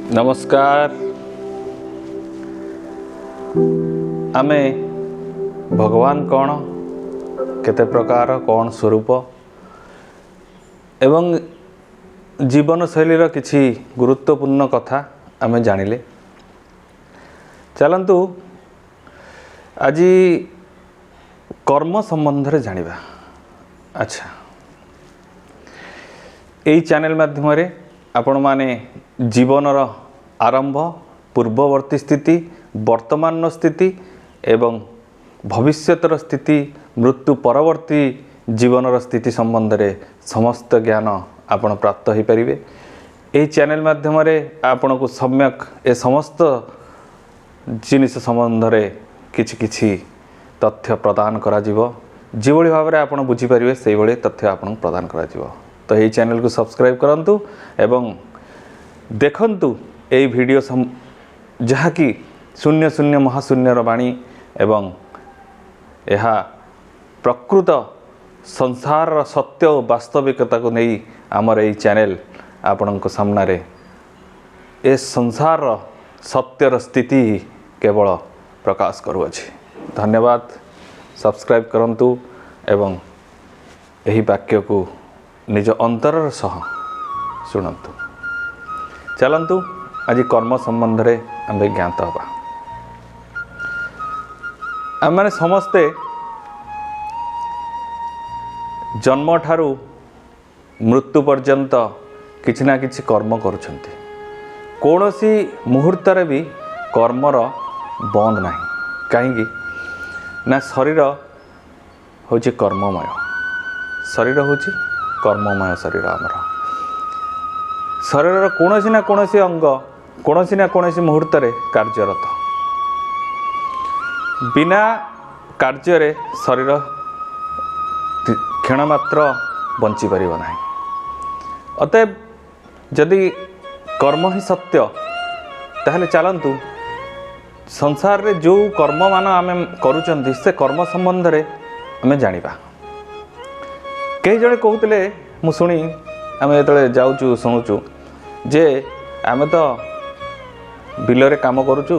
नमस्कार। आमे भगवान कौन, केते प्रकार कौन स्वरूप एवं जीवन शैलीर किछि गुरुत्वपूर्ण कथा आमे जानिले। चलंतु आज कर्म संबंध रे जानिबा। अच्छा, यही चैनल माध्यम रे आपण माने जीवनर आरंभ, पूर्ववर्ती स्थिति, वर्तमान स्थिति एवं भविष्यतर स्थिति, मृत्यु परवर्ती जीवनर स्थिति संबंध रे समस्त ज्ञान आपण प्राप्त हो पारिबे। यही चैनल माध्यम रे आपण को सम्यक ए समस्त जिनिस संबंध रे किछि किछि तथ्य प्रदान करा जिवो। जिवଳି भाबरे आपण बुझी परिबे सेही भଳି तथ्य आपण प्रदान करा जिवो। तो यही चैनल को सब्सक्राइब करंतु एवं देखंतु एई वीडियो जहाँकि शून्य शून्य महाशून्यर वाणी एवं यह प्रकृत संसार सत्य और वास्तविकता को नहीं आमर यही चैनल आपण सामना रे ए संसार सत्यर स्थिति केवल प्रकाश करुअछि। धन्यवाद। सब्सक्राइब करंतु एवं यही वाक्य को निज अंतर सह शुणंतु। चलंतु आज कर्म संबंध रे आम ज्ञात हवा। आम माने समस्ते जन्म ठारू मृत्यु पर्यंत किछि ना किछि कर्म करुछंती। कौनसी मुहूर्त रे भी कर्मर बंद नाही। कहीं ना शरीर होची कर्ममय, शरीर होची कर्ममय शरीर। आमर शरीर कौनसी ना कौनसी अंग कौनसी ना कौनसी मुहूर्त रे कार्यरत। बिना कार्य रे शरीर क्षण मात्र बंची पारिब नाही। अतएव जदि कर्म ही सत्य ताहले चलंतु संसार रे जो कर्म मान आमे करूचंती से कर्म संबंध रे आमे जानिबा। कई जणे कहूतले मु सुनी आमे एतले जाउचु सुनुचु जे आमे तो बिल रे काम करूचु,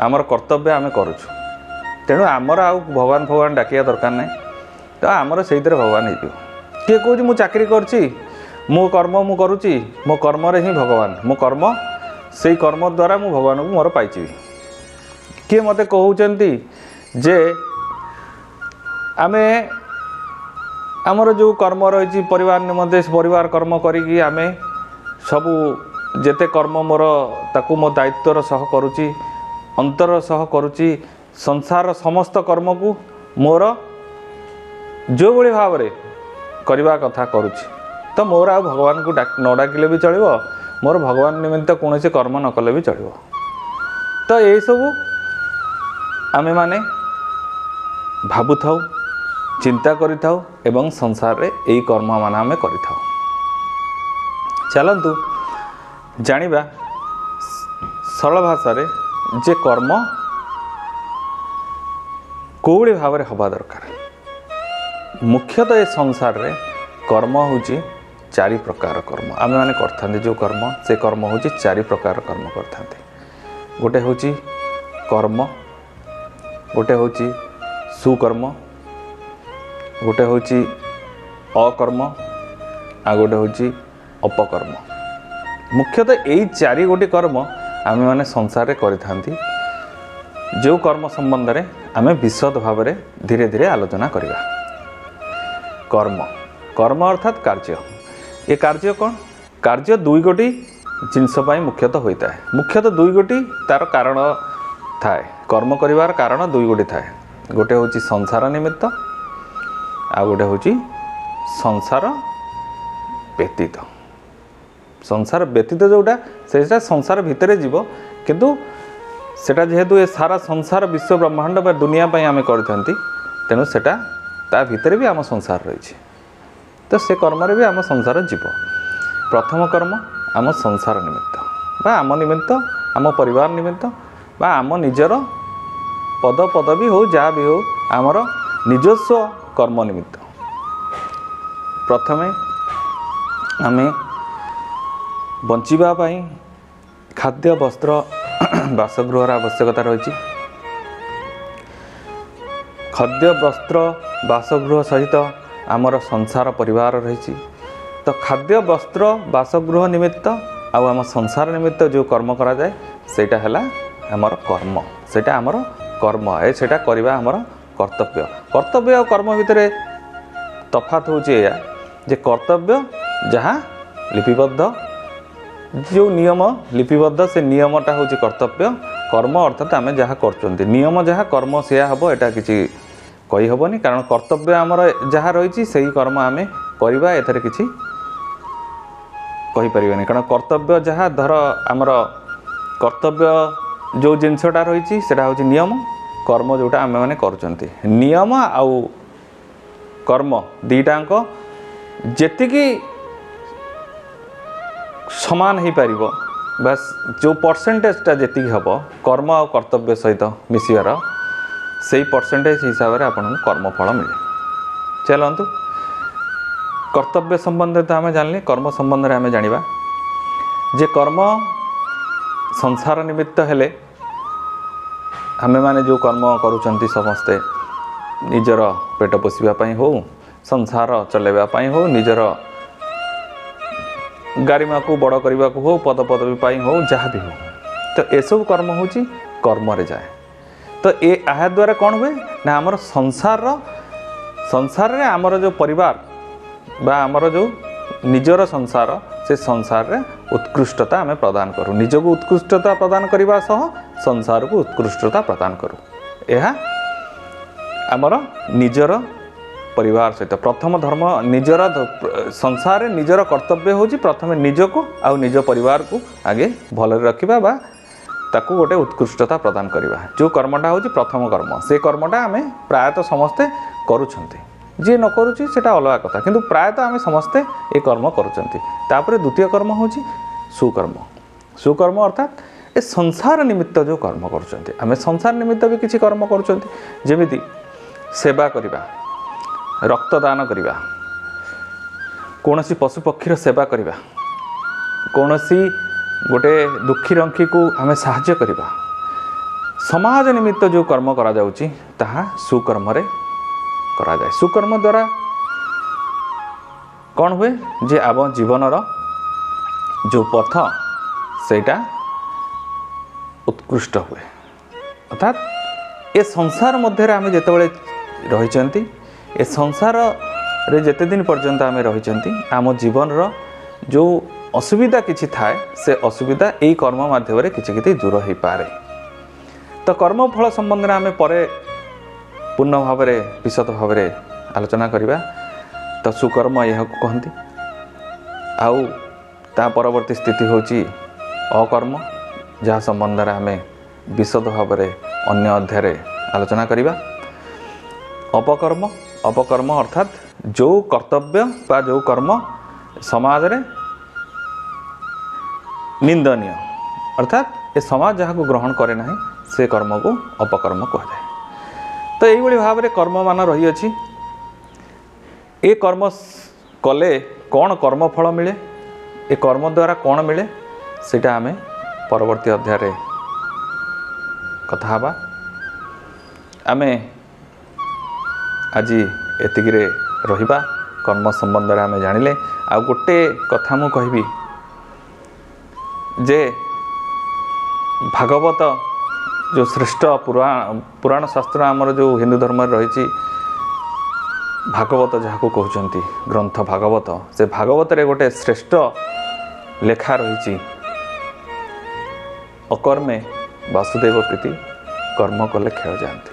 आमर कर्तव्य आमे करूचु, तेणु आमर आउ भगवान भगवान डाकिया दरकार नहीं। तो आमर से भगवान हो। किए कहूँ मु चाकरी करछि, मो कर्म मु करुच्ची, मो कर्म रे ही भगवान, मो कर्म से कर्म द्वारा मु भगवान को मोर पाइछि। किए मते कहउचंती जे आमे आमर जो कर्म रही परिवार निमंते परिवार कर्म करी आमे सबू जेते कर्म मोर ताकू मो दायित्वर सह करुच्ची, अंतर सह करुच्ची। संसार समस्त कर्म को मोर जो भली भाव रे करवा कथा करुच्ची। तो मोर आ भगवान को न डाकिले भी चलिबो, मोर भगवान निमित्त कौन से कर्म न कले भी चलिबो। तो यही सबू आमे माने भाबु थाउ, चिंता करि थाउ एवं संसार रे यही कर्म मान आमे करि थाउ। चलंतु जानिबा सरल भाषा रे जे कर्म कोउली भाव रे हवा दरकार। मुख्यतः ये संसार रे कर्म होची चारि प्रकार कर्म आमे माने करथांते। जो कर्म से कर्म होची चारि प्रकार कर्म करथांते। गोटे होची कर्म, गोटे होची सुकर्म, गोटे होची अकर्म, आ गोटे होची अपकर्म। मुख्यतः यही चारि गोटी कर्म आमे माने संसार रे करिथांती। जो कर्म संबंध रे आमे विशद भाव रे धीरे धीरे आलोचना करिबा। कर्म, कर्म अर्थात कार्य। ये कार्य कौन? कार्य दुई गोटी जिनस पाई मुख्यतः होता है। मुख्यतः दुई गोटी तार कारण थाए। कर्म करिवार कारण दुई गोटी थाए। गोटे होची संसार निमित्त, आ गोटे होची संसार व्यतीत। संसार व्यतीत जोटा सेटा संसार भितरे जीव, किंतु सेटा जेहेतु ए सारा संसार विश्व ब्रह्मांड बा दुनिया पाई आमे करथांती, तेणु सेटा ता भितरे भी आम संसार रही। तो से कर्म रे भी आम संसार जीव। प्रथम कर्म आम संसार निमित्त बा आम निमित्त, आम परिवार निमित्त बा आम निजर पद पदवी हो जहाँ भी हो आमर निजस्व कर्म निमित्त। प्रथमे आमे बंचिबा पाई खाद्य वस्त्र बासगृहर आवश्यकता रही। खाद्य वस्त्र बासगृह सहित आमर संसार परिवार रही। तो खाद्य वस्त्र बासगृह निमित्त आम संसार निमित्त जो कर्म करा जाए सेटा हैला आमर कर्म, सेटा आमर कर्म ए सेटा करबा आमर कर्तव्य। कर्तव्य और कर्म भितर तफात होची या जे कर्तव्य जहाँ लिपिबद्ध जो नियम लिपिबद्ध से नियमटा होची कर्तव्य। कर्म अर्थात आम जहाँ कर नियम जहाँ कर्म से हम एटा किसी कही हेनी, कारण कर्तव्य आमर जहाँ रही से कर्म आम करवा एथरे किसी कही परिबेनी। कारण कर्तव्य जहाँ धर आमर कर्तव्य जो जिनसटा रही सेटा होची नियम, कर्म जोटा आम मैंने कर नियम आउ कर्म दीटाक जेतिकी समान हो पार बस जो परसेंटेजटा जी हम कर्म आ कर्तव्य सहित मिसार से परसेंटेज हिसाब से आपन कर्मफल मिले। चलतु कर्तव्य संबंध तो आम जान कर्म संबंध में आम जाना जे कर्म संसार निमित्त हेले आमे माने जो कर्म करुचंती समस्ते निजर पेट पोषापी हो, संसार चलैवाई हो, निजर गारिमा को बड़ करने को हो, पद पदवी हो, जहाँ भी हो, तो ये सब कर्म हूँ कर्म रे जाए। तो ये आ द्वारा कौन हुए ना आमर संसार रे आमर जो परिवार बा आमर जो निजर संसार से संसार रे उत्कृष्टता आम प्रदान करूँ, निज को उत्कृष्टता प्रदान करने सह संसार को उत्कृष्टता प्रदान करूँ। यह आमर निजर परिवार सहित प्रथम धर्म निजर संसार रे निजर कर्तव्य होची प्रथम निज को आउ निज परिवार को आगे भल रखा बा ताकू गोटे उत्कृष्टता प्रदान करवा। जो कर्मटा होची प्रथम कर्म से कर्मटा आम प्रायतः समस्ते करुछंती, जी न करुची सेटा अलग कथा, किंतु प्रायतः आम समस्ते ये कर्म करुछंती। तापरे द्वितीय कर्म होची सुकर्म। सुकर्म अर्थात ए संसार निमित्त जो कर्म करुछंती, आम संसार निमित्त भी किसी कर्म करुछंती, जेमिति सेवा करिबा, रक्तदान करिबा, कोनोसी पशु पक्षीर सेवा करिबा, कोनोसी गोटे दुखी रंखी को आम साहाय्य करिबा, समाज निमित्त जो कर्म करा जाउची ताहा सुकर्म रे करा जाए। सुकर्म द्वारा कौन हुए जे आम जीवनर जो पथ सेटा उत्कृष्ट हुए। अर्थात ये संसार मध्य आम जितेबाला रही ए संसार रे जेते दिन पर्यंत आम रही आम जीवन रो जो असुविधा किछि थाए से असुविधा यही कर्म माध्यम किछि किछि दूर हो पारे। तो कर्मफल संबंध में आम परे पूर्ण भाव में विशद भाव में आलोचना करवा। तो सुकर्म यह कहती आउ ता परवर्ती स्थिति होची अकर्म, जहाँ संबंध में आम विशद भाव में अन्य अध्याय आलोचना करवा। अपकर्म, अपकर्म अर्थात जो कर्तव्य बा जो कर्म समाज रे निंदनीय अर्थात ये समाज जहाँ को ग्रहण करे ना से कर्म को अपकर्म कहुए। तो यही भाव में कर्म मान रही अछि। ये कर्म कले कौन कर्मफल मिले, ये कर्म द्वारा कौन मिले सेटा आमे परवर्ती अध्याय कथा हबा। आमे आज एतिकिरे रहिबा, कर्म संबंध में आमे जानिले। आ गोटे कथा मु कहबी जे भागवत जो श्रेष्ठ पुराण शास्त्र आमर जो हिंदू धर्म रही भागवत जहाँ को कहते ग्रंथ भागवत, से भागवत रे गोटे श्रेष्ठ लेखा रही अकर्मे वासुदेव प्रीति कर्म कले क्षय जाती।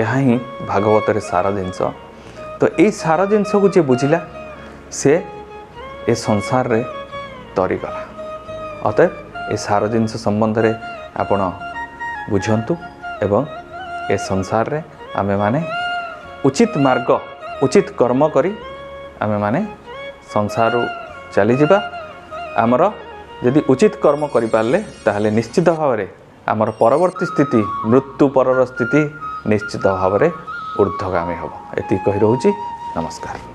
यह ही भागवत रे सारा जिनस। तो यही सारा जिनस को जे बुझिला से ए संसार रे तरीगला। अतएव ए सारा जिनस संबंध रे आपण बुझंतु एवं ए संसार रे आमे माने उचित मार्ग उचित कर्म करी आमे माने संसार चली जिबा। आमर यदि उचित कर्म करि पारले ताहले निश्चित भाव में आमर परवर्ती स्थिति मृत्यु परर स्थिति निश्चित भाव में ऊर्ध्वगामी होब। एति कहि रहउची। नमस्कार।